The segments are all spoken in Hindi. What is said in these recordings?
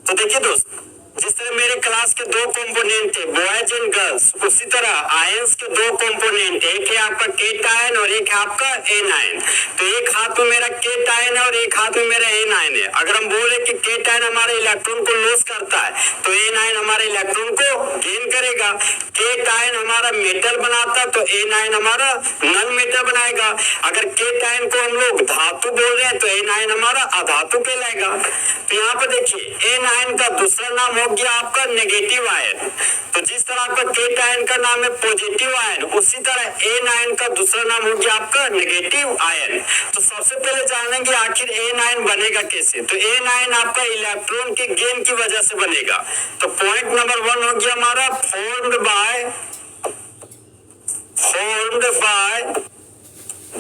तो देखिए दोस्त, जिस तरह मेरे क्लास के दो कंपोनेंट थे बॉयज एंड गर्ल्स, उसी तरह आयंस के दो कंपोनेंट, एक है आपका केट आयन और एक है आपका एन आयन। तो एक हाथ में मेरा केट आयन है और एक हाथ में मेरा एन आयन है। अगर हम बोले कि केट आयन हमारे इलेक्ट्रॉन को लॉस करता है तो एन आयन हमारे इलेक्ट्रॉन को गेन करेगा। केट आयन हमारा मेटल बनाता तो एन आयन हमारा नॉन मेटल बनाएगा। अगर केट आयन को हम लोग धातु बोल रहे हैं तो एन आयन हमारा अधातु कहलाएगा। तो यहाँ पे देखिए एन आयन का दूसरा नाम हो गया आपका नेगेटिव आयन। तो जिस तरह आपका केट आयन का नाम है पॉजिटिव आयन, उसी तरह एन आयन का दूसरा नाम हो गया आपका नेगेटिव आयन। तो सबसे पहले जानेंगे आखिर एन आयन बनेगा कैसे। तो एन आयन आपका इलेक्ट्रॉन के गेन की वजह से बनेगा। तो पॉइंट नंबर 1 हो गया हमारा formed by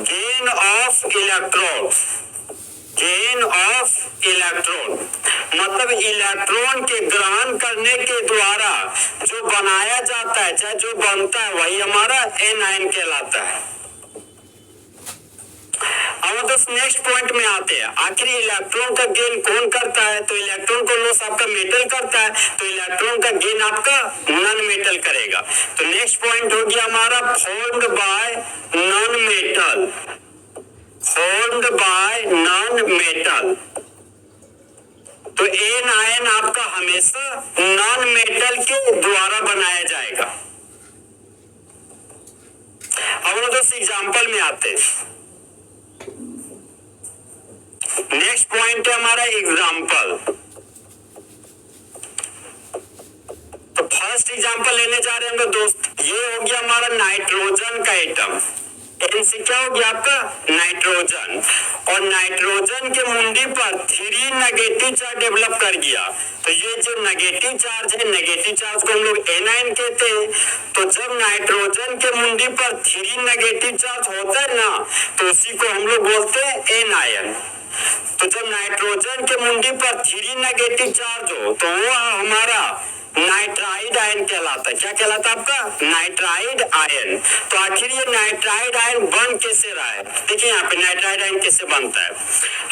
gain of electron. Gain of electron मतलब इलेक्ट्रॉन के ग्रहण करने के द्वारा जो बनाया जाता है, चाहे जो बनता है, वही हमारा एन आयन कहलाता है। अब दोस्त नेक्स्ट पॉइंट में आते हैं, आखिर इलेक्ट्रॉन का गेन कौन करता है। तो इलेक्ट्रॉन को लॉस आपका मेटल करता है, तो इलेक्ट्रॉन का गेन आपका नॉन मेटल करेगा। तो नेक्स्ट पॉइंट हो गया हमारा formed by non metal. Formed by non metal. तो एन आयन आपका हमेशा नॉन मेटल के द्वारा बनाया जाएगा। अब हम दोस्त एग्जांपल में आते हैं। नेक्स्ट पॉइंट है हमारा एग्जांपल। तो फर्स्ट एग्जांपल लेने जा रहे हैं दोस्त, ये हो गया हमारा नाइट्रोजन का एटम। एन से क्या हो गया आपका नाइट्रोजन, और नाइट्रोजन के मुंडी पर 3 नेगेटिव चार्ज डेवलप कर गया। तो ये जो नेगेटिव चार्ज है, नेगेटिव चार्ज को हम लोग एन आयन कहते हैं। तो जब नाइट्रोजन के मुंडी पर 3 नेगेटिव चार्ज होता है ना, तो उसी को हम लोग बोलते हैं एन आयन। तो जब नाइट्रोजन के मुंडी पर 3 नेगेटिव चार्ज हो तो वो हमारा नाइट्राइड आयन कहलाता है। क्या कहलाता है आपका नाइट्राइड आयन। तो आखिर ये नाइट्राइड आयन बन कैसे रहा है, देखिए यहाँ पे नाइट्राइड आयन कैसे बनता है।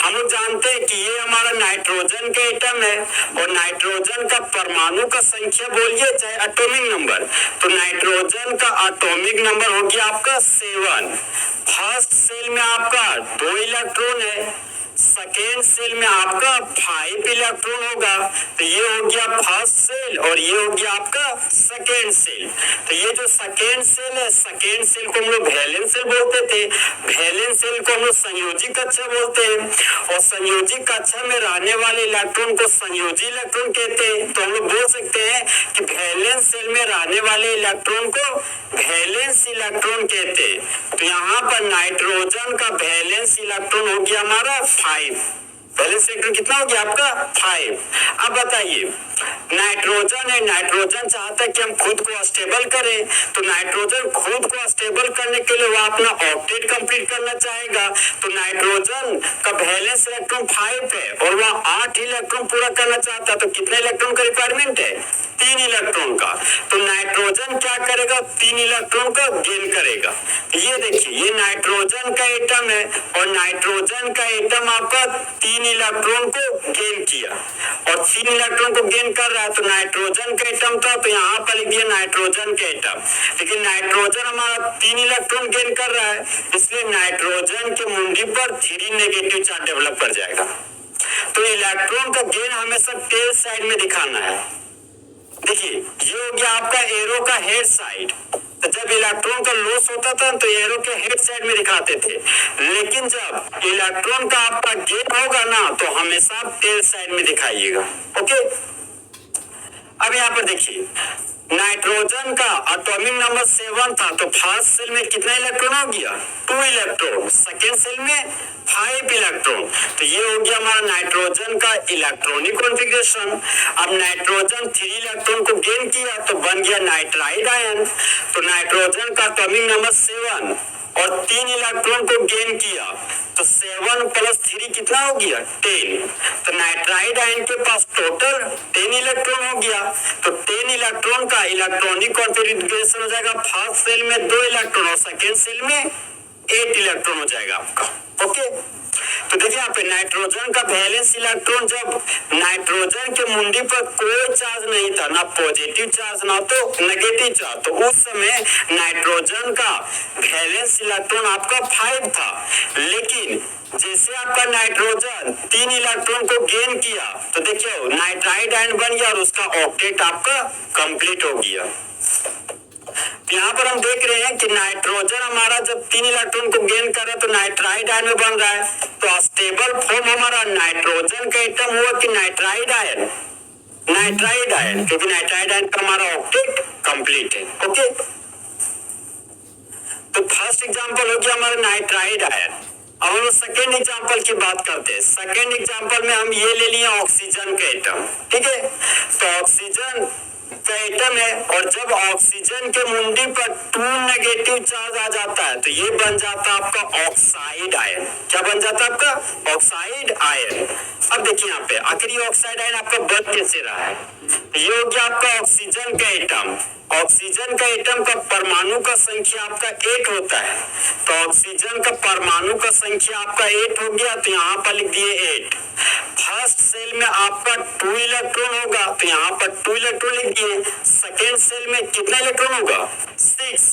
हम लोग जानते हैं कि ये हमारा नाइट्रोजन का एटम है, और नाइट्रोजन का परमाणु का संख्या बोलिए चाहे एटॉमिक नंबर, तो नाइट्रोजन का एटॉमिक नंबर हो गया आपका 7। फर्स्ट सेल में आपका 2 इलेक्ट्रॉन है, सेकेंड सेल में आपका 5 इलेक्ट्रॉन होगा। तो ये हो गया फर्स्ट सेल और ये हो गया आपका सेकेंड सेल। तो ये जो सेकेंड सेल है, सेकेंड सेल को हम लोग वैलेंस सेल बोलते थे, वैलेंस सेल को हम लोग संयोजी कक्षा बोलते हैं, और संयोजी कक्षा में रहने वाले इलेक्ट्रॉन को संयोजी इलेक्ट्रॉन कहते हैं। तो हम लोग बोल सकते हैं कि वैलेंस सेल में रहने वाले इलेक्ट्रॉन को वैलेंस इलेक्ट्रॉन कहते हैं। तो यहाँ पर नाइट्रोजन का वैलेंस इलेक्ट्रॉन हो गया हमारा 5। वैलेंस इलेक्ट्रॉन कितना हो गया आपका 5। अब बताइए, नाइट्रोजन है, नाइट्रोजन चाहता है कि हम खुद को स्टेबल करें। तो नाइट्रोजन खुद को स्टेबल करने के लिए वो अपना ऑक्टेट कंप्लीट करना चाहेगा। तो नाइट्रोजन का वैलेंस इलेक्ट्रॉन 5 है और वह 8 इलेक्ट्रॉन पूरा करना चाहता है। तो कितने इलेक्ट्रॉन का रिक्वायरमेंट है 3 इलेक्ट्रॉन का। तो नाइट्रोजन क्या करेगा 3 इलेक्ट्रॉन का गेन करेगा। ये देखिए ये नाइट्रोजन का एटम है और नाइट्रोजन का एटम आपका 3 इलेक्ट्रॉन को गेन किया और 3 इलेक्ट्रॉन को गेन कर रहा है। तो नाइट्रोजन का एटम था तो यहाँ पर लिख दिया नाइट्रोजन का एटम, लेकिन नाइट्रोजन हमारा 3 इलेक्ट्रॉन गेन कर रहा है, इसलिए नाइट्रोजन के मुंडी पर 3 नेगेटिव चार्ज डेवलप कर जाएगा। तो इलेक्ट्रॉन का गेन हमेशा टेल साइड में दिखाना है। देखिए ये हो गया आपका एरो का हेड साइड। तो जब इलेक्ट्रॉन का लॉस होता था तो एरो के हेड साइड में दिखाते थे, लेकिन जब इलेक्ट्रॉन का आपका गेन होगा ना तो हमेशा आप टेल साइड में दिखाइएगा। ओके, अब यहाँ पर देखिए नाइट्रोजन का एटॉमिक नंबर 7 था, तो फर्स्ट सेल में कितना इलेक्ट्रॉन हो गया 2 इलेक्ट्रॉन, सेकेंड सेल में 5 इलेक्ट्रॉन। तो ये हो गया हमारा नाइट्रोजन का इलेक्ट्रॉनिक कॉन्फ़िगरेशन। अब नाइट्रोजन 3 इलेक्ट्रॉन को गेन किया तो बन गया नाइट्राइड आयन। तो नाइट्रोजन का एटॉमिक नंबर 7 और 3 इलेक्ट्रॉन को गेन किया तो 7 + 3 कितना हो गया 10। तो नाइट्राइड आयन के पास टोटल 10 इलेक्ट्रॉन हो गया। तो 10 इलेक्ट्रॉन का इलेक्ट्रॉनिक कॉन्फ़िगरेशन हो जाएगा, फर्स्ट सेल में 2 इलेक्ट्रॉन और सेकेंड सेल में 8 इलेक्ट्रॉन हो जाएगा आपका। ओके, तो देखिए यहाँ पे नाइट्रोजन का वैलेंस इलेक्ट्रॉन जब नाइट्रोजन के मुंडी पर कोई चार्ज नहीं था, ना पॉजिटिव चार्ज ना तो नेगेटिव चार्ज। तो उस समय नाइट्रोजन का वैलेंस इलेक्ट्रॉन आपका 5 था, लेकिन जैसे आपका नाइट्रोजन 3 इलेक्ट्रॉन को गेन किया तो देखिए नाइट्राइड आयन बन गया और उसका ऑक्टेट आपका कंप्लीट हो गया। यहाँ पर हम देख रहे हैं कि नाइट्रोजन हमारा जब 3 इलेक्ट्रॉन को गेन कर रहा है तो नाइट्राइड आयन में बन रहा है। तो स्टेबल फॉर्म हमारा नाइट्रोजन का एटम हुआ कि नाइट्राइड आयन, नाइट्राइड आयन, क्योंकि नाइट्राइड आयन का हमारा ऑक्टेट कंप्लीट है। ओके, तो फर्स्ट एग्जांपल हो गया हमारा नाइट्राइड आयन। अब हम सेकेंड एग्जांपल की बात करते हैं। सेकेंड एग्जांपल में हम ये ले लिए ऑक्सीजन का एटम, ठीक है। तो ऑक्सीजन का एटम है और जब ऑक्सीजन के मुंडी पर 2 नेगेटिव चार्ज आ जाता है तो ये बन जाता है आपका ऑक्साइड आयन। क्या बन जाता है आपका? Oxide ion. अब देखिए यहाँ पे आखिर ये ऑक्साइड आयन आपका बन कैसे रहा है? ये हो गया आपका ऑक्सीजन का एटम। ऑक्सीजन का एटम का परमाणु का संख्या आपका 8 होता है। तो ऑक्सीजन का परमाणु का संख्या आपका 8 हो गया, तो यहाँ पर लिख दिए 8। फर्स्ट सेल में आपका 2 इलेक्ट्रॉन होगा, तो यहाँ पर 2 इलेक्ट्रॉन लिख दिए। सेकेंड सेल में कितना इलेक्ट्रॉन होगा? 6।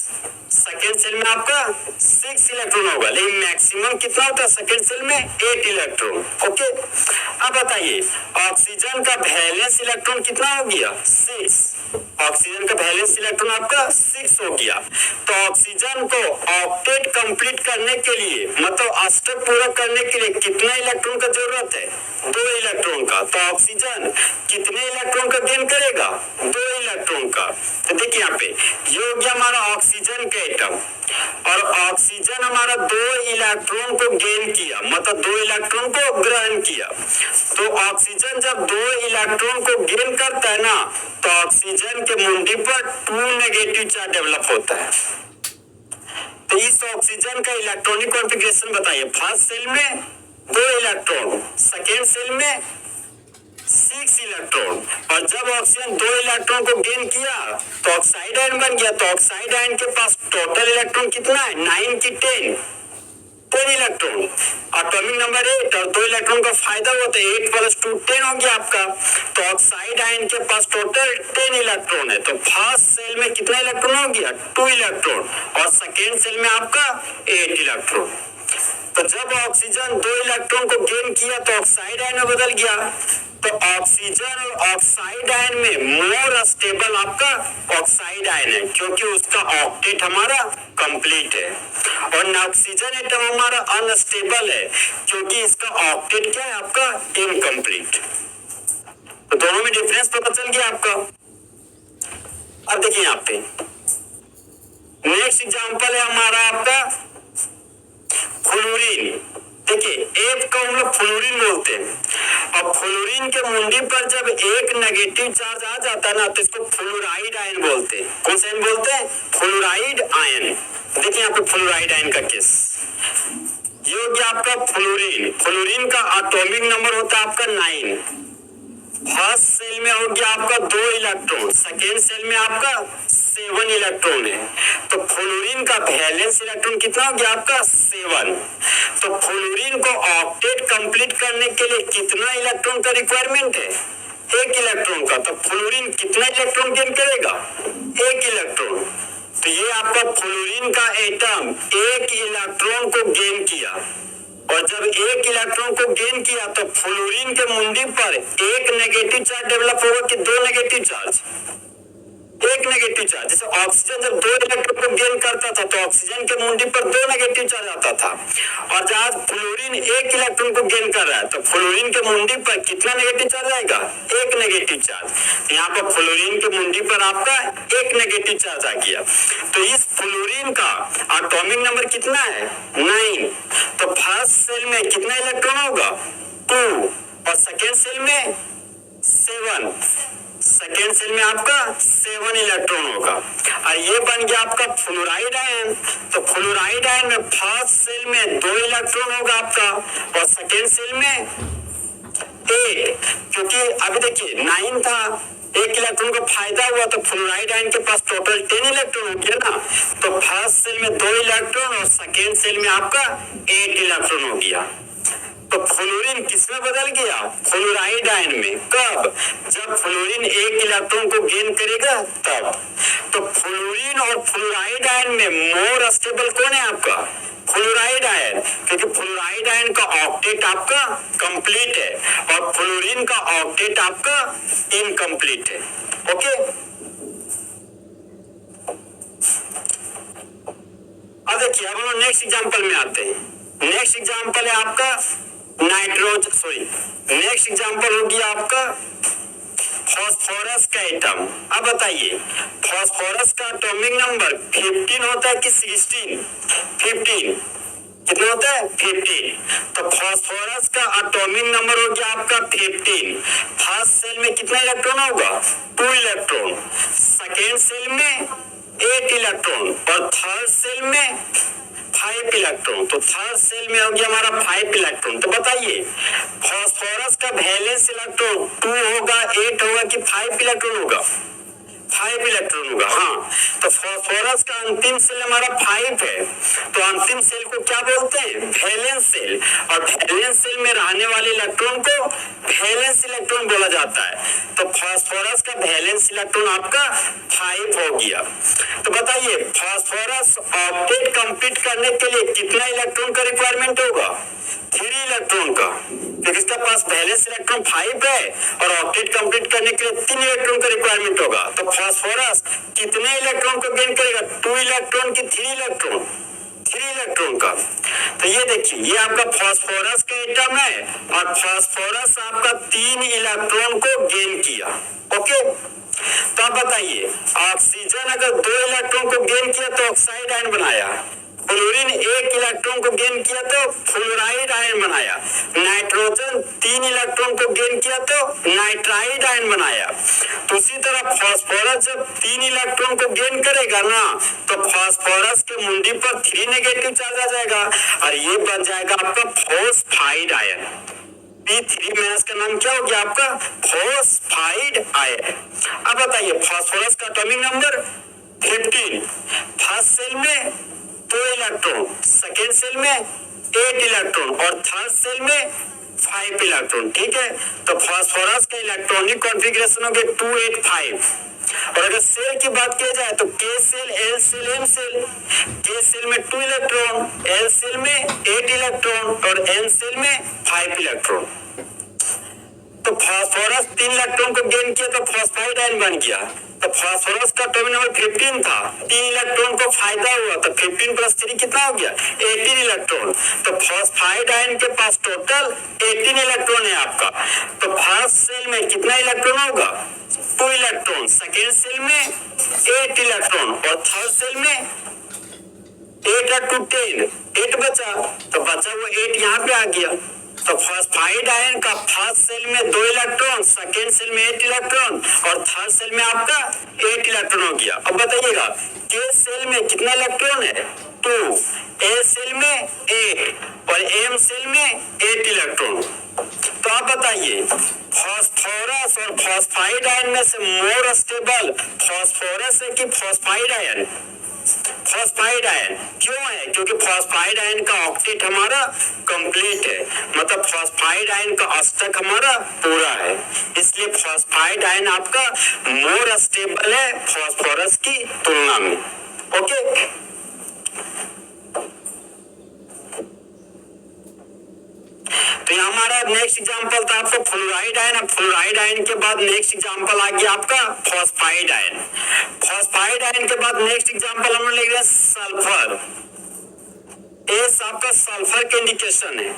सेकेंड सेल में आपका 6 इलेक्ट्रॉन होगा, लेकिन मैक्सिमम कितना होता है सेकेंड सेल में? 8 इलेक्ट्रॉन। ओके, अब बताइए ऑक्सीजन का वैलेंस इलेक्ट्रॉन कितना हो गया? 6। ऑक्सीजन का वैलेंस इलेक्ट्रॉन आपका 6 हो गया। तो ऑक्सीजन को ऑक्टेट कंप्लीट करने के लिए, मतलब अष्टक पूरा करने के लिए कितना इलेक्ट्रॉन का जरूरत है? 2 इलेक्ट्रॉन का। तो ऑक्सीजन कितने इलेक्ट्रॉन का गेन करेगा? 2 इलेक्ट्रॉन का। तो देखिए यहाँ पे ये हो गया हमारा ऑक्सीजन का एटम और ऑक्सीजन हमारा 2 इलेक्ट्रॉन को गेन किया, मतलब 2 इलेक्ट्रॉन को ग्रहण किया। तो ऑक्सीजन जब 2 इलेक्ट्रॉन को गेन करता है ना, तो ऑक्सीजन के मुंडी पर 2 नेगेटिव चार्ज डेवलप होता है। तो इस ऑक्सीजन का इलेक्ट्रॉनिक कॉन्फ़िगरेशन बताइए। फर्स्ट सेल में 2 इलेक्ट्रॉन, सेकेंड सेल में 6 इलेक्ट्रॉन, और जब ऑक्सीजन 2 इलेक्ट्रॉन को गेन किया तो ऑक्साइड आयन बन गया। तो ऑक्साइड आयन के पास टोटल इलेक्ट्रॉन कितना है? 9 की 10 इलेक्ट्रॉन। एटॉमिक नंबर 8 और 2 इलेक्ट्रॉन का फायदा होता है, 8 + 2 10 हो गया आपका। तो ऑक्साइड आयन के पास टोटल 10 इलेक्ट्रॉन है। तो फर्स्ट सेल में कितना इलेक्ट्रॉन हो गया? 2 इलेक्ट्रॉन, और सेकेंड सेल में आपका 8 इलेक्ट्रॉन। तो जब ऑक्सीजन 2 इलेक्ट्रॉन को गेन किया तो ऑक्साइड आयन में बदल गया। तो ऑक्सीजन और ऑक्साइड आयन में मोर स्टेबल आपका ऑक्साइड आयन है, क्योंकि उसका ऑक्टेट हमारा कंप्लीट है, और ऑक्सीजन एटम हमारा अनस्टेबल है क्योंकि इसका ऑक्टेट क्या है? आपका इनकम्प्लीट। तो दोनों में डिफरेंस पता चल गया आपका। अब देखिए यहाँ पे नेक्स्ट एग्जांपल है हमारा आपका फ्लोरीन। देखिए F को हम लोग फ्लोरीन बोलते हैं। अब फ्लोरीन के मुंडी पर जब एक नेगेटिव चार्ज आ जाता है ना, तो इसको फ्लोराइड आयन बोलते हैं। कौन सा आयन बोलते हैं? Fluoride ion. देखिए यहाँ पे फ्लोराइड आयन का केस ये हो गया आपका फ्लोरीन। फ्लोरीन का एटॉमिक नंबर होता है आपका 9। फर्स्ट सेल में हो गया आपका 2 इलेक्ट्रॉन, सेकेंड सेल में आपका 7 इलेक्ट्रॉन है। तो फ्लोरीन का वैलेंस इलेक्ट्रॉन कितना हो गया आपका? 7। तो फ्लोरीन को ऑक्टेट कंप्लीट करने के लिए कितना इलेक्ट्रॉन का रिक्वायरमेंट है? 1 इलेक्ट्रॉन का। तो फ्लोरीन कितना इलेक्ट्रॉन गेन करेगा? 1 इलेक्ट्रॉन। तो ये आपका फ्लोरीन का एटम 1 इलेक्ट्रॉन को गेन किया, और जब 1 इलेक्ट्रॉन को गेन किया तो फ्लोरीन के मुंडी पर 1 नेगेटिव चार्ज डेवलप होगा कि 2 नेगेटिव चार्ज? 1 negative charge. जैसे ऑक्सीजन जब 2 इलेक्ट्रॉन को गेन करता था तो ऑक्सीजन के मुंडी पर 2 नेगेटिव चार्ज आता था, और जहां फ्लोरीन 1 इलेक्ट्रॉन को गेन कर रहा है तो फ्लोरीन के मुंडी पर कितना नेगेटिव चार्ज आएगा? 1 नेगेटिव चार्ज। यहाँ पर फ्लोरीन के मुंडी पर आपका 1 नेगेटिव चार्ज आ गया। तो इस फ्लोरीन का एटॉमिक नंबर कितना है? 9। तो फर्स्ट सेल में कितना इलेक्ट्रॉन होगा? 2, और सेकेंड सेल में 7। सेकेंड सेल में आपका 7 इलेक्ट्रॉन होगा, और ये बन गया आपका फ्लोराइड आयन। तो फ्लोराइड आयन में फर्स्ट सेल में 2 इलेक्ट्रॉन होगा आपका, और सेकेंड सेल में 8, क्योंकि अभी देखिए 9 था, 1 इलेक्ट्रॉन का फायदा हुआ, तो फ्लोराइड आयन के पास टोटल 10 इलेक्ट्रॉन हो गया ना। तो फर्स्ट सेल में 2 इलेक्ट्रॉन और सेकेंड सेल में आपका 8 इलेक्ट्रॉन हो गया। तो फ्लोरीन किसमें बदल गया? फ्लोराइड आयन में। कब? जब फ्लोरीन एक इलेक्ट्रॉन को गेन करेगा तब। तो फ्लोरीन और फ्लोराइड आयन में मोर स्टेबल कौन है आपका? फ्लोराइड आयन, क्योंकि फ्लोराइड आयन का ऑक्टेट आपका कंप्लीट है और फ्लोरीन का ऑक्टेट आपका इनकम्प्लीट है। ओके, अब देखिए, अब हम नेक्स्ट एग्जांपल में आते हैं। नेक्स्ट एग्जांपल है आपका नेक्स्ट एग्जांपल होगी आपका फास्फोरस का एटम। अब बताइए, फास्फोरस का एटॉमिक नंबर 15 होता है कि 16? 15। कितना होता है? 15। तो फास्फोरस का एटॉमिक नंबर हो गया आपका 15। फर्स्ट सेल में कितना इलेक्ट्रॉन होगा? 2 इलेक्ट्रॉन। सेकेंड सेल में 8 इलेक्ट्रॉन और थर्ड सेल में 5 इलेक्ट्रॉन। तो थर्ड सेल में हो गया हमारा 5 इलेक्ट्रॉन। तो बताइए, फास्फोरस का वैलेंस इलेक्ट्रॉन 2 होगा, 8 होगा कि 5 इलेक्ट्रॉन होगा? 5 इलेक्ट्रॉन होगा। हाँ, तो फास्फोरस का अंतिम सेल हमारा 5 है, तो अंतिम सेल को क्या बोलते हैं? Valence shell. और वैलेंस सेल में रहने वाले इलेक्ट्रॉन को वैलेंस इलेक्ट्रॉन बोला जाता है। तो फास्फोरस का वैलेंस इलेक्ट्रॉन आपका 5 हो गया। तो बताइए, फास्फोरस ऑक्टेट कंप्लीट करने के लिए कितना इलेक्ट्रॉन का रिक्वायरमेंट होगा? 3 इलेक्ट्रॉन का, क्योंकि इसका पास वैलेंस इलेक्ट्रॉन 5 है और ऑक्टेट कंप्लीट करने के लिए 3 इलेक्ट्रॉन का रिक्वायरमेंट होगा। तो फास्फोरस कितने इलेक्ट्रॉन को गेन करेगा? 2 इलेक्ट्रॉन की 3 इलेक्ट्रॉन? 3 इलेक्ट्रॉन का। तो ये देखिए, ये आपका फास्फोरस का एटम है और फास्फोरस आपका 3 इलेक्ट्रॉन को गेन किया। ओके, तो आप बताइए, ऑक्सीजन अगर 2 इलेक्ट्रॉन को गेन किया तो ऑक्साइड आयन बनाया, फ्लोरीन 1 इलेक्ट्रॉन को गेन किया तो फ्लोराइड आयन बनाया, नाइट्रोजन 3 इलेक्ट्रॉन को गेन किया तो नाइट्राइड आयन बनाया। तो उसी तरह फास्फोरस जब 3 इलेक्ट्रॉन को गेन करेगा ना, तो फास्फोरस के मुंडी पर 3 नेगेटिव चार्ज आ जाएगा और ये बन जाएगा आपका फोस्फाइड आयन। P3 माइनस का नाम क्या हो गया आपका? फोस्फाइड आयन। अब बताइए, फास्फोरस का एटॉमिक नंबर 15। फर्स्ट सेल में 2 इलेक्ट्रॉन, सेकेंड सेल में 8 इलेक्ट्रॉन और थर्ड सेल में 5 इलेक्ट्रॉन। ठीक है, तो फास्फोरस का इलेक्ट्रॉनिक कॉन्फ़िगरेशन हो गया 2 8 5। और अगर सेल की बात की जाए तो K shell, L shell, M shell. K shell में 2 इलेक्ट्रॉन, एल सेल में 8 इलेक्ट्रॉन और एम सेल में 5 इलेक्ट्रॉन। तो फास्फोरस 3 इलेक्ट्रॉन को गेन किया तो फॉस्फाइड आयन बन गया। तो फास्फोरस का एटॉमिक नंबर 15 था, 3 इलेक्ट्रॉन को फायदा हुआ तो 15 प्लस 3 कितना हो गया? 18 इलेक्ट्रॉन। तो फॉस्फाइड आयन के पास टोटल 18 इलेक्ट्रॉन है आपका। तो फर्स्ट सेल में कितना इलेक्ट्रॉन होगा? 2 इलेक्ट्रॉन, सेकेंड सेल में 8 इलेक्ट्रॉन और थर्ड सेल में 8 to 10, 8 बचा, तो बचा वो 8 यहाँ पे आ गया। तो फॉस्फाइड आयन का फर्स्ट सेल में 2 इलेक्ट्रॉन, सेकेंड सेल में 8 इलेक्ट्रॉन और थर्ड सेल में आपका 8 इलेक्ट्रॉन हो गया। अब बताइएगा, के सेल में कितना इलेक्ट्रॉन है? 2, ए सेल में 8 और एम सेल में 8 इलेक्ट्रॉन। तो आप बताइए, फास्फोरस और फॉस्फाइड आयन में से मोर स्टेबल फास्फोरस है कि फॉस्फाइड आयन? Phosphide ion. क्यों है? क्योंकि फॉस्फाइड आयन का ऑक्टेट हमारा कंप्लीट है, मतलब फॉस्फाइड आयन का अष्टक हमारा पूरा है, इसलिए फॉस्फाइड आयन आपका मोर स्टेबल है फॉस्फोरस की तुलना में। ओके, तो यहाँ हमारा नेक्स्ट एग्जांपल था आपका फ्लोराइड आयन। अब फ्लोराइड आयन के बाद नेक्स्ट एग्जांपल आ गया आपका फॉस्फाइड आयन। फॉस्फाइड आयन के बाद नेक्स्ट एग्जांपल हम लोग ले रहे सल्फर। एस आपका सल्फर के इंडिकेशन है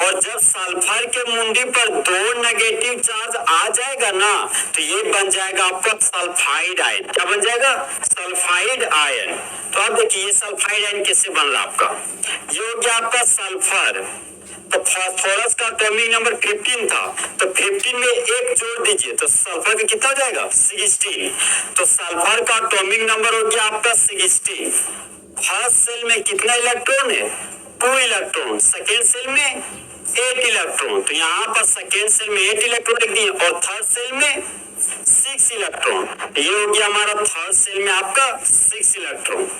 और जब सल्फर के मुंडी पर 2 नेगेटिव चार्ज आ जाएगा ना, तो ये बन जाएगा आपका सल्फाइड आयन। क्या बन जाएगा? Sulphide ion. तो आप देखिए, ये सल्फाइड आयन कैसे बन रहा है आपका? ये हो गया आपका सल्फर। तो फास्फोरस का एटॉमिक नंबर 15 था, तो 15 में 1 जोड़ दीजिए तो सल्फर का कितना हो जाएगा? 16। तो सल्फर का एटॉमिक नंबर हो गया आपका 16। फर्स्ट सेल में कितना इलेक्ट्रॉन है? 2 इलेक्ट्रॉन, सेकेंड सेल में 8 इलेक्ट्रॉन। तो यहाँ पर सेकेंड सेल में 8 इलेक्ट्रॉन लिख दिए और थर्ड सेल में 6 इलेक्ट्रॉन। ये हो गया हमारा थर्ड सेल में आपका 6 इलेक्ट्रॉन।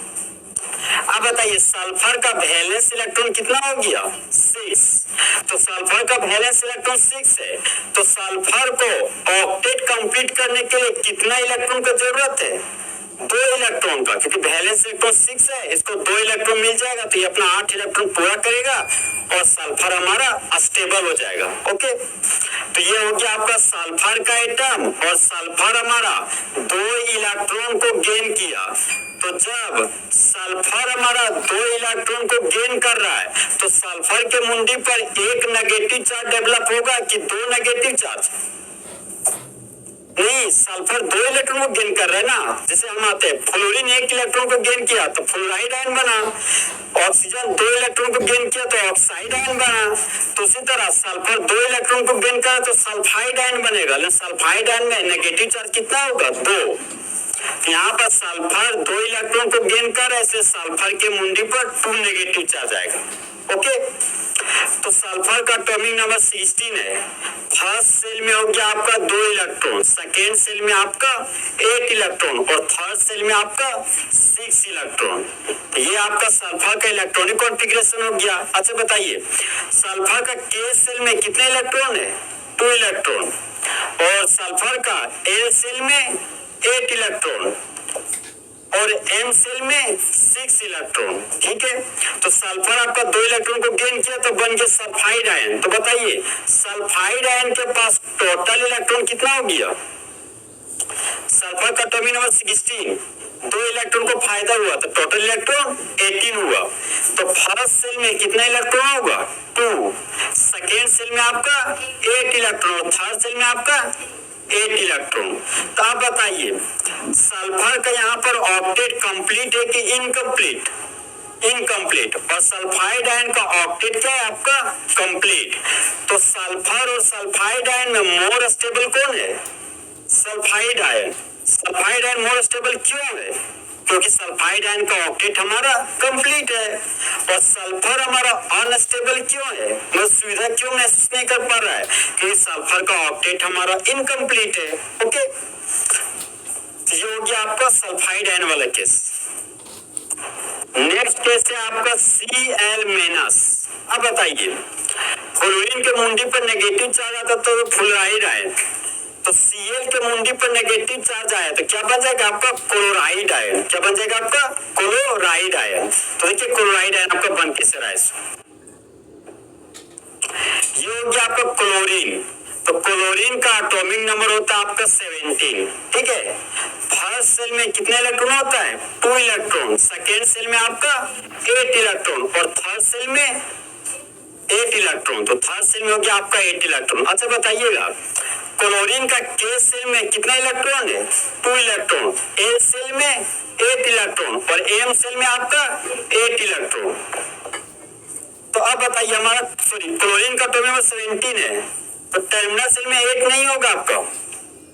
अब बताइए, सल्फर का वैलेंस इलेक्ट्रॉन कितना हो गया? 6। तो सल्फर का वैलेंस इलेक्ट्रॉन 6 है, तो सल्फर को ऑक्टेट कंप्लीट करने के लिए कितना इलेक्ट्रॉन का जरूरत है? 2 इलेक्ट्रॉन का, क्योंकि वैलेंस इलेक्ट्रॉन 6 है, इसको 2 इलेक्ट्रॉन मिल जाएगा तो ये अपना 8 इलेक्ट्रॉन पूरा करेगा और सल्फर हमारा स्टेबल हो जाएगा। ओके, तो ये हो गया आपका सल्फर का एटम, और सल्फर हमारा 2 इलेक्ट्रॉन को गेन किया। तो जब सल्फर हमारा 2 इलेक्ट्रॉन को गेन कर रहा है तो सल्फर के मुंडी पर एक नेगेटिव चार्ज डेवलप होगा कि 2 नेगेटिव चार्ज? नहीं, सल्फर 2 इलेक्ट्रॉन को गेन कर रहा है ना। जैसे हम आते हैं, फ्लोरीन 1 इलेक्ट्रॉन को गेन किया तो फ्लोराइड आयन बना, ऑक्सीजन 2 इलेक्ट्रॉन को गेन किया तो ऑक्साइड आयन बना। तो इसी तरह सल्फर 2 इलेक्ट्रॉन को गेन करा तो सल्फाइड आयन बनेगा, लेकिन सल्फाइड आयन में नेगेटिव चार्ज कितना होगा? 2। यहाँ पर सल्फर 2 इलेक्ट्रॉन को गेन कर रहा है, इसलिए सल्फर के मुंडी पर 2 नेगेटिव चार्ज आएगा। ओके, तो सल्फर का एटॉमिक नंबर 16 है। फर्स्ट सेल में हो गया आपका 2 इलेक्ट्रॉन, सेकेंड सेल में आपका 8 इलेक्ट्रॉन और थर्ड सेल में आपका 6 इलेक्ट्रॉन। तो ये आपका सल्फर का इलेक्ट्रॉनिक कॉन्फ़िगरेशन हो गया। अच्छा बताइए, सल्फर का के सेल में कितने इलेक्ट्रॉन है? 2 इलेक्ट्रॉन, और सल्फर का एल सेल में 8 इलेक्ट्रॉन और एम सेल में 6 इलेक्ट्रॉन। ठीक है, तो सल्फर आपका 2 इलेक्ट्रॉन को गेन किया तो बन गया सल्फाइड आयन। तो बताइए, सल्फाइड आयन के पास टोटल इलेक्ट्रॉन कितना हो गया? सल्फर का एटॉमिक नंबर 16, 2 इलेक्ट्रॉन को फायदा हुआ तो टोटल इलेक्ट्रॉन 18 हुआ। तो फर्स्ट सेल में कितना इलेक्ट्रॉन होगा? 2। सेकेंड सेल में आपका 8 इलेक्ट्रॉन और थर्ड सेल में आपका 8 इलेक्ट्रॉन। तो आप बताइए, सल्फर का यहाँ पर ऑक्टेट कंप्लीट है कि इनकम्प्लीट? इनकम्प्लीट। और सल्फाइड आयन का ऑक्टेट क्या है आपका? कंप्लीट। तो सल्फर और सल्फाइड आयन में मोर स्टेबल कौन है? Sulphide ion. Sulphide ion more stable क्यों है? क्योंकि सल्फाइड आयन का ऑक्टेट हमारा कंप्लीट है। और सल्फर हमारा अनस्टेबल क्यों है? मतलब सुविधा क्यों महसूस नहीं कर पा रहा है? क्योंकि सल्फर का ऑक्टेट हमारा इनकम्प्लीट है। ओके, ये हो गया आपका सल्फाइड आयन वाला केस। नेक्स्ट केस है आपका Cl-। अब बताइए, फ्लोरीन के मुंडी पर नेगेटिव चार्ज आता तो फ्लोराइड आयन, तो Cl के मुंडी पर नेगेटिव चार्ज आया तो क्या बन जाएगा आपका? Chloride ion. क्या बन जाएगा आपका? Chloride ion. तो देखिए, क्लोराइड आयन आपका बन कैसे रहा है। ये हो गया आपका क्लोरीन। तो क्लोरीन का एटॉमिक नंबर होता है आपका 17। ठीक है, फर्स्ट सेल में कितने इलेक्ट्रॉन होता है? 2 इलेक्ट्रॉन, सेकेंड सेल में आपका 8 इलेक्ट्रॉन और थर्ड सेल में 8 इलेक्ट्रॉन। तो थर्ड सेल में हो गया आपका 8 इलेक्ट्रॉन। अच्छा बताइएगा, क्लोरीन का के सेल में कितना इलेक्ट्रॉन है? 2 इलेक्ट्रॉन, एल सेल में 8 इलेक्ट्रॉन और एम सेल में आपका 8 इलेक्ट्रॉन। तो अब बताइए, हमारा क्लोरीन का एटॉमिक नंबर 17 है, तो टर्मिनल सेल में 8 नहीं होगा आपका,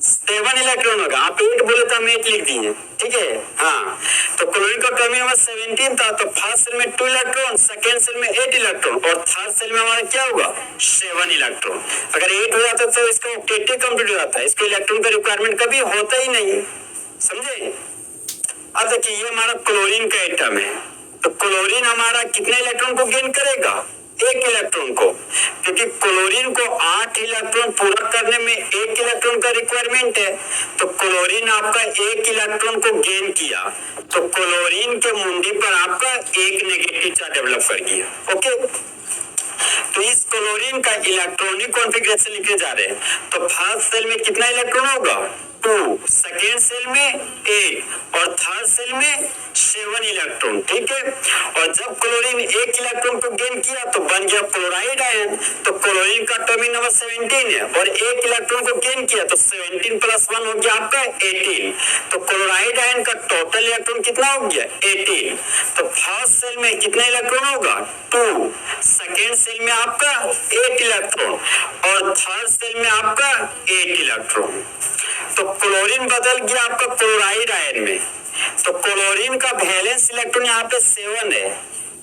7 इलेक्ट्रॉन होगा। आप 8 बोले तो हम 8 लिख दिए। ठीक है, हाँ। तो क्लोरीन का एटॉमिक नंबर 17 था, तो फर्स्ट सेल में 2 इलेक्ट्रॉन, सेकेंड सेल में 8 इलेक्ट्रॉन और थर्ड सेल में हमारा क्या होगा? 7 इलेक्ट्रॉन। अगर 8 हो जाता तो इसका ऑक्टेट कंप्लीट हो जाता है, इसको इलेक्ट्रॉन का रिक्वायरमेंट कभी होता ही नहीं। समझे? अब देखिए, ये हमारा क्लोरीन का एटम है, तो क्लोरीन हमारा कितने इलेक्ट्रॉन को गेन करेगा? 1 इलेक्ट्रॉन को, क्योंकि क्लोरीन को 8 इलेक्ट्रॉन पूरा करने में 1 इलेक्ट्रॉन का रिक्वायरमेंट है। तो क्लोरीन आपका 1 इलेक्ट्रॉन को गेन किया, तो क्लोरीन के मुंडी पर आपका 1 नेगेटिव चार्ज डेवलप कर गया। ओके, तो इस क्लोरीन का इलेक्ट्रॉनिक कॉन्फ़िगरेशन लिखे जा रहे हैं। तो फर्स्ट सेल में कितना इलेक्ट्रॉन होगा? 2, सेकेंड सेल में 8 और थर्ड सेल में 7 इलेक्ट्रॉन। ठीक है, और जब क्लोरीन 1 इलेक्ट्रॉन को गेन किया तो बन गया क्लोराइड आयन। तो क्लोरीन का एटॉमिक नंबर 17 है और 1 इलेक्ट्रॉन को गेन किया तो 17 + 1 हो गया आपका 18। तो क्लोराइड आयन का टोटल इलेक्ट्रॉन कितना हो गया? 18। तो फर्स्ट सेल में कितना इलेक्ट्रॉन होगा? 2, सेकेंड सेल में आपका 8 इलेक्ट्रॉन और थर्ड सेल में आपका 8 इलेक्ट्रॉन। तो क्लोरीन बदल गया आपका क्लोराइड आयन में। तो क्लोरीन का वैलेंस इलेक्ट्रॉन यहाँ पे 7 है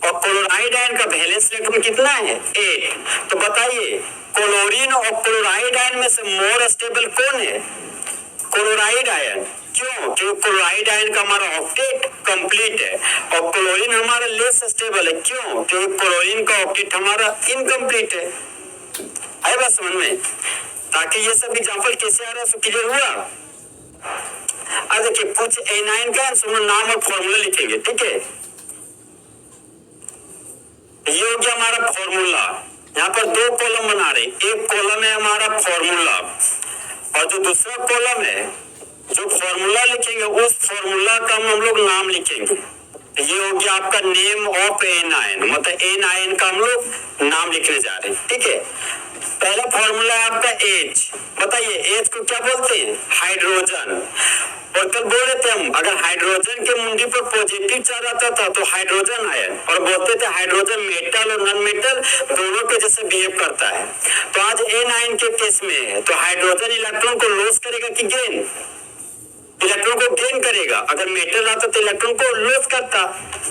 और क्लोराइड आयन का वैलेंस इलेक्ट्रॉन कितना है? 8। तो बताइए, क्लोरीन और क्लोराइड आयन में से मोर स्टेबल कौन है? Chloride ion. क्यों? क्योंकि क्लोराइड आयन का हमारा ऑक्टेट कंप्लीट है और क्लोरीन हमारा लेस स्टेबल है। क्यों? क्योंकि क्लोरीन का ऑक्टेट हमारा इनकम्प्लीट है। आए बात समझ में? ताकि ये सब एग्जाम्पल कैसे आ रहा है क्लियर हुआ? अब देखिए कुछ एनाइन का नाम और फॉर्मूला लिखेंगे, ठीक है। ये हो गया हमारा फॉर्मूला। यहाँ पर दो कॉलम बना रहे, एक कॉलम है हमारा फॉर्मूला और जो दूसरा कॉलम है जो फॉर्मूला लिखेंगे उस फॉर्मूला का हम लोग नाम लिखेंगे। ये हो गया आपका नेम ऑफ एन आयन, मतलब एन आयन का हम लोग नाम लिखने जा रहे हैं, ठीक है। पहला फॉर्मूला है आपका एच। बताइए एच को क्या बोलते हैं? हाइड्रोजन। और कल बोल रहे थे हम अगर हाइड्रोजन के मुंडी पर पॉजिटिव चार्ज आता था तो हाइड्रोजन आयन, और बोलते थे हाइड्रोजन मेटल और नॉन मेटल दोनों के जैसे बिहेव करता है। तो आज एन आयन के केस में है तो हाइड्रोजन इलेक्ट्रॉन को लॉस करेगा कि गेन? इलेक्ट्रॉन को गेन करेगा। अगर मेटल आता तो इलेक्ट्रॉन को लॉस करता।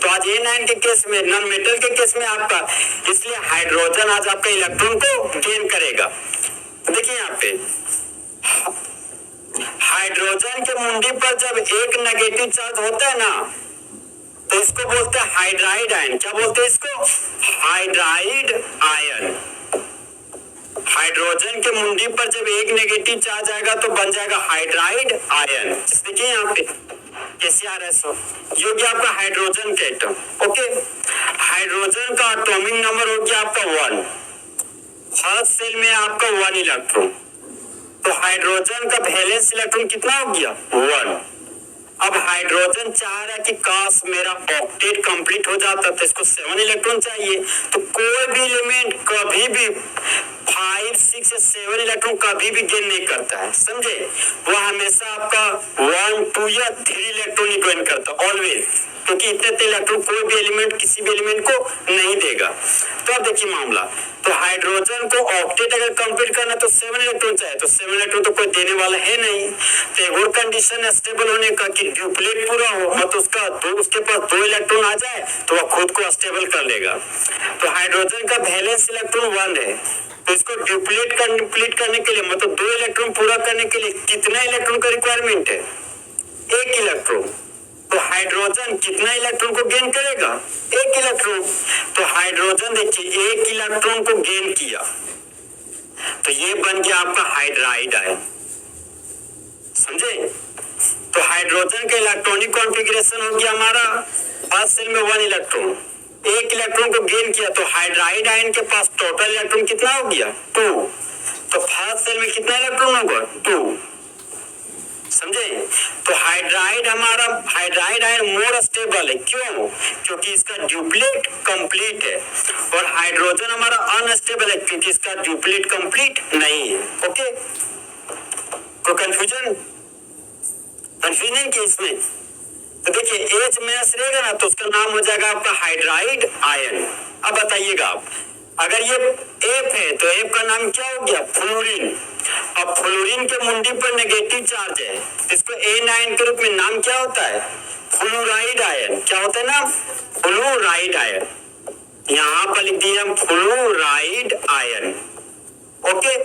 तो आज एन आयन के केस में, नॉन मेटल के केस में आपका, इसलिए हाइड्रोजन आज आपका इलेक्ट्रॉन को गेन करेगा। देखिए यहाँ पे हाइड्रोजन के मुंडी पर जब एक नेगेटिव चार्ज होता है ना तो इसको बोलते हैं हाइड्राइड आयन। क्या बोलते हैं इसको? Hydride ion. हाइड्रोजन के मुंडी पर जब एक नेगेटिव चार्ज आएगा तो बन जाएगा हाइड्राइड आयन। देखिए यहाँ पे कैसे आ रहा है सो ये गया आपका हाइड्रोजन का एटम। ओके, हाइड्रोजन का एटॉमिक नंबर हो गया आपका 1। फर्स्ट सेल में आपका 1 इलेक्ट्रॉन, तो हाइड्रोजन का वैलेंस इलेक्ट्रॉन कितना हो गया? 1। अब हाइड्रोजन चाह रहा है कि काश मेरा ऑक्टेट कंप्लीट हो जाता तो इसको 7 इलेक्ट्रॉन चाहिए। तो कोई भी एलिमेंट कभी भी 5, 6 या 7 इलेक्ट्रॉन कभी भी गेन नहीं करता है, समझे? वो हमेशा आपका 1, 2 या 3 इलेक्ट्रॉन ही गेन करता ऑलवेज, क्योंकि इतने इलेक्ट्रॉन कोई भी एलिमेंट किसी भी एलिमेंट को नहीं देगा। तो अब देखिए मामला, तो हाइड्रोजन को ऑक्टेट अगर कंप्लीट करना तो 7 इलेक्ट्रॉन चाहिए, तो 7 इलेक्ट्रॉन तो कोई देने वाला है नहीं। तो एक और कंडीशन स्टेबल होने का कि ड्यूप्लेट पूरा हो, मतलब उसके पास 2 इलेक्ट्रॉन आ जाए तो वह खुद को स्टेबल कर लेगा। तो हाइड्रोजन का वैलेंस इलेक्ट्रॉन 1 है, तो इसको ड्यूप्लेट कंप्लीट करने के लिए, मतलब 2 इलेक्ट्रॉन पूरा करने के लिए कितना इलेक्ट्रॉन का रिक्वायरमेंट है? 1 इलेक्ट्रॉन। तो हाइड्रोजन कितना इलेक्ट्रॉन को गेन करेगा? 1 इलेक्ट्रॉन। तो हाइड्रोजन देखिए 1 इलेक्ट्रॉन को गेन किया तो ये बन गया आपका हाइड्राइड आयन, समझे? तो हाइड्रोजन का इलेक्ट्रॉनिक कॉन्फ़िगरेशन हो गया हमारा फर्स्ट सेल में 1 इलेक्ट्रॉन, 1 इलेक्ट्रॉन को गेन किया तो हाइड्राइड आयन के पास टोटल इलेक्ट्रॉन कितना हो गया? 2। तो फर्स्ट सेल में कितना इलेक्ट्रॉन होगा? 2, समझे? तो हाइड्राइड आयन मोर स्टेबल है। क्यों? क्योंकि इसका ड्यूप्लेट कंप्लीट है, और हाइड्रोजन हमारा अनस्टेबल है क्योंकि इसका ड्यूप्लेट कंप्लीट नहीं है। ओके, तो कंफ्यूजन नहीं कि इसमें? तो देखिए H माइनस रहेगा ना तो उसका नाम हो जाएगा आपका हाइड्राइड आयन। अब बताइएगा आप, अगर ये F है तो F का नाम क्या हो गया? फ्लोरीन। अब फ्लोरीन के मुंडी पर नेगेटिव चार्ज है, इसको एन आयन के रूप में नाम क्या होता है? Fluoride ion. क्या होता है नाम? Fluoride ion. यहाँ पर लिख दिया हम fluoride ion. Okay,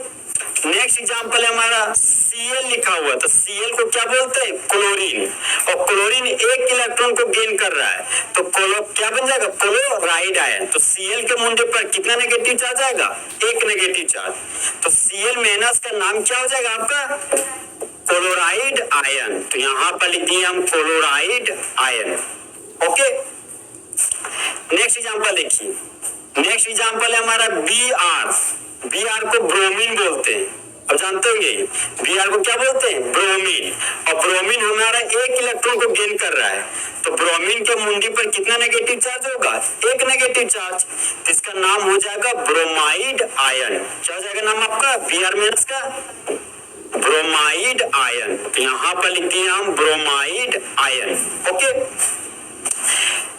next example है हमारा Cl लिखा हुआ, तो Cl को क्या बोलते हैं? क्लोरीन। और क्लोरीन 1 इलेक्ट्रॉन को गेन कर रहा है तो क्या बन जाएगा? Chloride ion. तो Cl के मुंडे पर कितना नेगेटिव चार्ज आएगा? 1 नेगेटिव चार्ज। तो Cl माइनस का नाम क्या हो जाएगा आपका? Chloride ion. तो यहाँ पर लिख दिए हम chloride ion. Okay, next example देखिए। नेक्स्ट एग्जांपल है हमारा Br को ब्रोमीन बोलते हैं। अब जानते होंगे Br को क्या बोलते हैं? ब्रोमीन। और ब्रोमीन हमारा 1 इलेक्ट्रॉन को गेन कर रहा है तो ब्रोमीन के मुंडी पर कितना नेगेटिव चार्ज होगा? 1 नेगेटिव चार्ज। इसका नाम हो जाएगा ब्रोमाइड आयन। क्या हो जाएगा नाम आपका? Br माइनस का ब्रोमाइड आयन। तो यहाँ पर लिख दिया हम ब्रोमाइड आयन। ओके,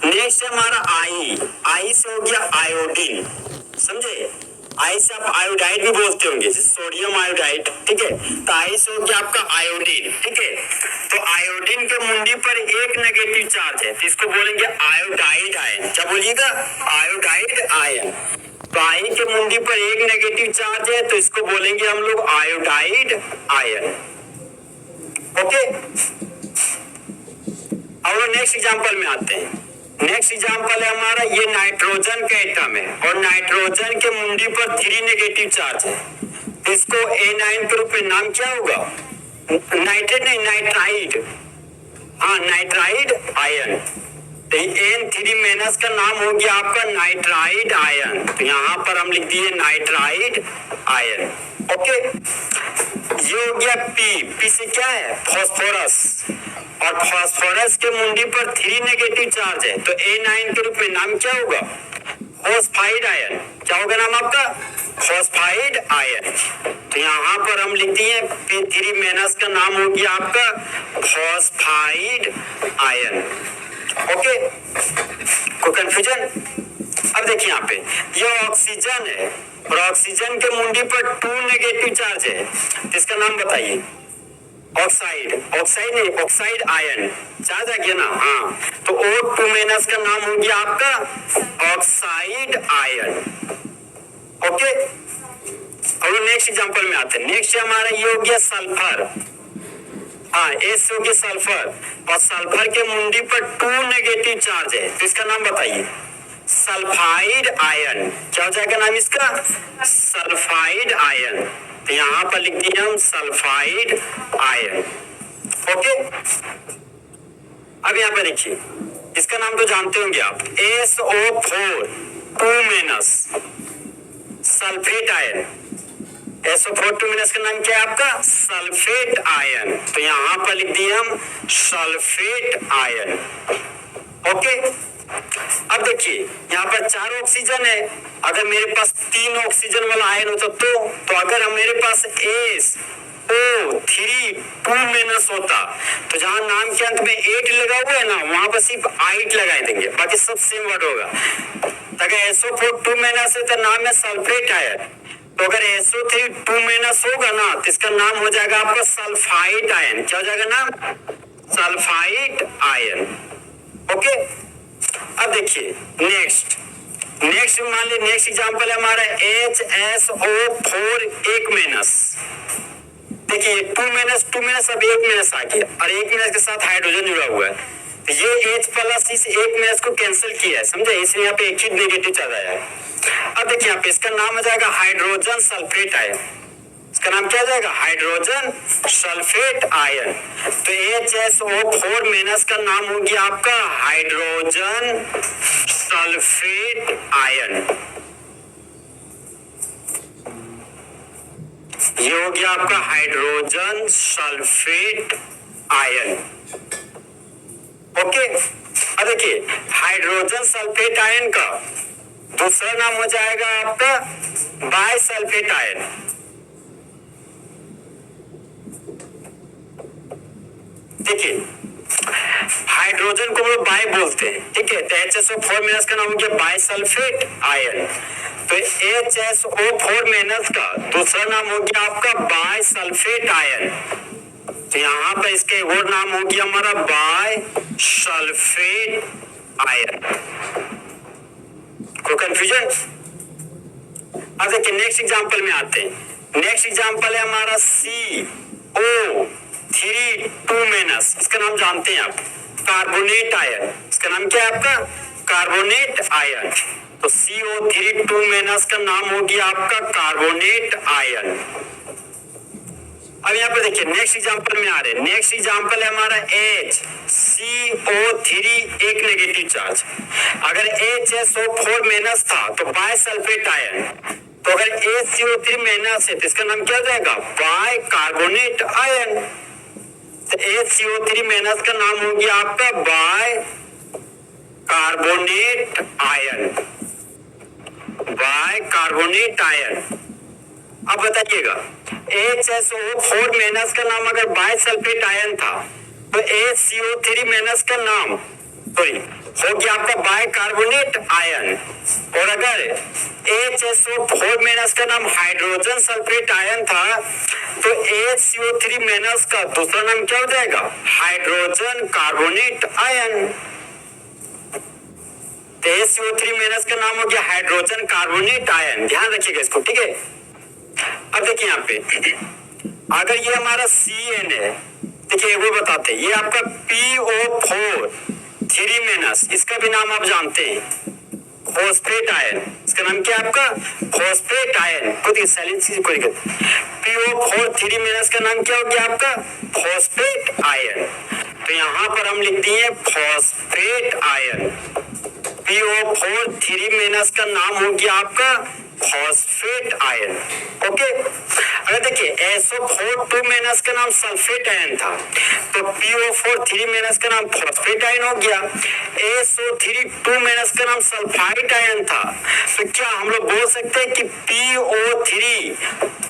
नेक्स्ट है हमारा आई से हो गया आयोडीन, समझे? आई से आप आयोडाइड भी बोलते होंगे, सोडियम आयोडाइड, ठीक है? तो आई से हो गया आपका आयोडीन, ठीक है? तो आयोडीन के मुंडी पर 1 नेगेटिव चार्ज है तो इसको बोलेंगे आयोडाइड आयन। क्या बोलिएगा? Iodide ion. तो आई के मुंडी पर 1 नेगेटिव चार्ज है तो इसको बोलेंगे हम लोग आयोडाइड आयन। ओके, चलो नेक्स्ट एग्जांपल में आते हैं। नेक्स्ट एग्जांपल है हमारा, ये नाइट्रोजन का एटम है और नाइट्रोजन के मुंडी पर 3 नेगेटिव चार्ज है। इसको A9 के रूप में नाम क्या होगा? नाइट्रेट नहीं, नाइट्राइड। हाँ, नाइट्राइड आयन। तो N3 माइनस का नाम हो गया आपका नाइट्राइड आयन। तो यहाँ पर हम लिख दिए नाइट्राइड आयन। ओके, ये हो गया P से क्या है? फॉस्फोरस। और फॉस्फोरस के मुंडी पर 3 नेगेटिव चार्ज है, तो A9 के रूप में नाम क्या होगा? Phosphide ion. क्या होगा नाम आपका? Phosphide ion. तो यहाँ पर हम लिख दिए P3 माइनस का नाम हो गया आपका फॉस्फाइड आयन। ओके, कोई कंफ्यूजन? अब देखिए यहाँ पे ये ऑक्सीजन है और ऑक्सीजन के मुंडी पर 2 नेगेटिव चार्ज है, इसका नाम बताइए। ऑक्साइड, ऑक्साइड नहीं, ऑक्साइड आयन। चार्ज आ गया ना? हाँ, तो O2 माइनस का नाम हो गया आपका ऑक्साइड आयन। ओके, अब नेक्स्ट एग्जांपल में आते हैं। नेक्स्ट हमारा ये हो गया सल्फर। हाँ, एस हो गया सल्फर और सल्फर के मुंडी पर 2 नेगेटिव चार्ज है, तो इसका नाम बताइए। Sulphide ion. क्या हो जाएगा नाम इसका? Sulphide ion. तो यहाँ पर लिख दिए हम सल्फाइड आयन। ओके, अब यहाँ पे देखिए, इसका नाम तो जानते होंगे आप, SO4 2 minus sulphate ion. SO4 2 minus का नाम क्या है आपका? Sulphate ion. तो यहाँ पर लिख दिए हम सल्फेट आयन। ओके, अब देखिए यहाँ पर 4 ऑक्सीजन है। अगर मेरे पास 3 ऑक्सीजन वाला आयन होता तो अगर हम मेरे पास SO3 2 माइनस होता, तो जहां नाम के अंत में 8 लगा हुआ है ना, वहां पर सिर्फ 8 लगा देंगे, बाकी सब सेम वर्ड होगा। अगर SO4 2 माइनस है तो नाम है सल्फेट आयन। तो अगर SO3 2 माइनस होगा ना, तो इसका नाम हो जाएगा आपका सल्फाइड आयन। क्या हो जाएगा नाम? Sulphide ion. ओके, अब देखिए नेक्स्ट मान लीजिए नेक्स्ट एग्जांपल है हमारा HSO4 1 माइनस। देखिए 2 माइनस अब 1 माइनस आ गया और 1 माइनस के साथ हाइड्रोजन जुड़ा हुआ है, तो ये H प्लस इस 1 माइनस को कैंसिल किया है, समझे? इसलिए यहाँ पे एक ही नेगेटिव चार्ज आया है। अब देखिए यहाँ पे इसका नाम हो जाएगा हाइड्रोजन सल्फेट आयन। इसका नाम क्या हो जाएगा? Hydrogen sulphate ion. तो HSO4 माइनस का नाम हो गया आपका हाइड्रोजन सल्फेट आयन। ये हो गया आपका हाइड्रोजन सल्फेट आयन। ओके, अब देखिए हाइड्रोजन सल्फेट आयन का दूसरा नाम हो जाएगा आपका बाइसल्फेट आयन। देखिए हाइड्रोजन को हम लोग बाई बोलते हैं, ठीक है? तो HSO4 माइनस का नाम हो गया बाइसल्फेट आयन। तो HSO4 माइनस का दूसरा नाम हो गया आपका बाइसल्फेट आयन। तो यहाँ पर इसके और नाम हो गया हमारा बाइसल्फेट आयन। कोई कंफ्यूजन? अब देखिए नेक्स्ट एग्जांपल में आते हैं। नेक्स्ट एग्जांपल है हमारा CO3 2 माइनस। इसका नाम जानते हैं आप, कार्बोनेट आयन। इसका नाम क्या है आपका? Carbonate ion. तो CO3 2 माइनस का नाम हो गया आपका कार्बोनेट आयन। अब यहाँ पर देखिए नेक्स्ट एग्जांपल में आ रहे हैं। नेक्स्ट एग्जांपल है हमारा HCO3 1 नेगेटिव चार्ज। अगर HSO4 माइनस था तो बाइसल्फेट आयन। तो अगर HCO3 माइनस है तो इसका नाम क्या हो जाएगा? By carbonate ion. तो HCO3 माइनस का नाम हो गया आपका by carbonate ion. By carbonate ion. अब बताइएगा HSO4 माइनस का नाम अगर बाइसल्फेट आयन था तो HCO3 माइनस का नाम हो गया आपका बाइकार्बोनेट आयन। और अगर HSO4 माइनस का नाम हाइड्रोजन सल्फेट आयन था तो HCO3 माइनस का दूसरा नाम क्या हो जाएगा? Hydrogen carbonate ion. तो HCO3 माइनस का नाम हो गया हाइड्रोजन कार्बोनेट आयन। ध्यान रखिएगा इसको, ठीक है? अब देखिए यहाँ पे अगर ये हमारा CN है, देखिए वो बताते हैं, ये आपका PO4 3- इसका भी नाम आप जानते हैं, फॉस्फेट आयन। इसका नाम क्या है आपका? Phosphate ion. कोई साइलेंस की कोई PO4 3- का नाम क्या हो गया आपका? Phosphate ion. तो यहां पर हम लिख दिए फॉस्फेट आयन। PO4 3- का नाम हो गया आपका फॉस्फेट आयन। ओके, अगर देखिए SO4 2- का नाम सल्फेट आयन था, तो PO4 3- का नाम फॉस्फेट आयन हो गया। SO3 2- का नाम सल्फाइड आयन था, तो क्या हम लोग बोल सकते हैं कि PO3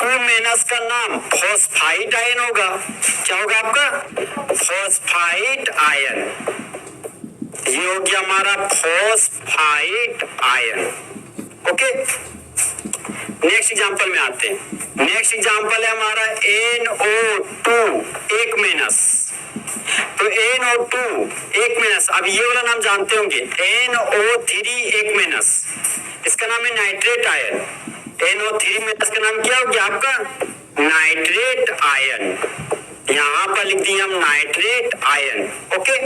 2- का नाम फॉस्फाइड आयन होगा? क्या होगा आपका? Phosphide ion. ये हो गया हमारा phosphide ion. Okay, next example में आते हैं। नेक्स्ट एग्जांपल है हमारा NO2 1-। तो NO2 1-। अब ये वाला नाम जानते होंगे, NO3 1-। इसका नाम है नाइट्रेट आयन। NO3- का नाम क्या हो गया आपका? Nitrate ion. यहां पर लिख दिए हम नाइट्रेट आयन। ओके,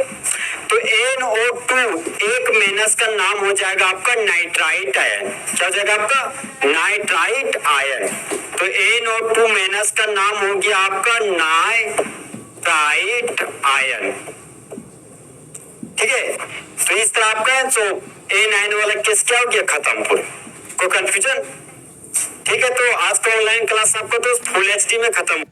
तो NO2 1- का नाम हो जाएगा आपका नाइट्राइट आयन। क्या हो जाएगा आपका? Nitrite ion. तो NO2- का नाम हो गया आपका नाइट्राइट आयन। ठीक है, तो इस तरह आपका तो A9 वाला केस क्या हो गया? खत्म। पूरे कोई कंफ्यूजन? ठीक है, तो आज का ऑनलाइन क्लास आपका दोस्त फुल HD में खत्म।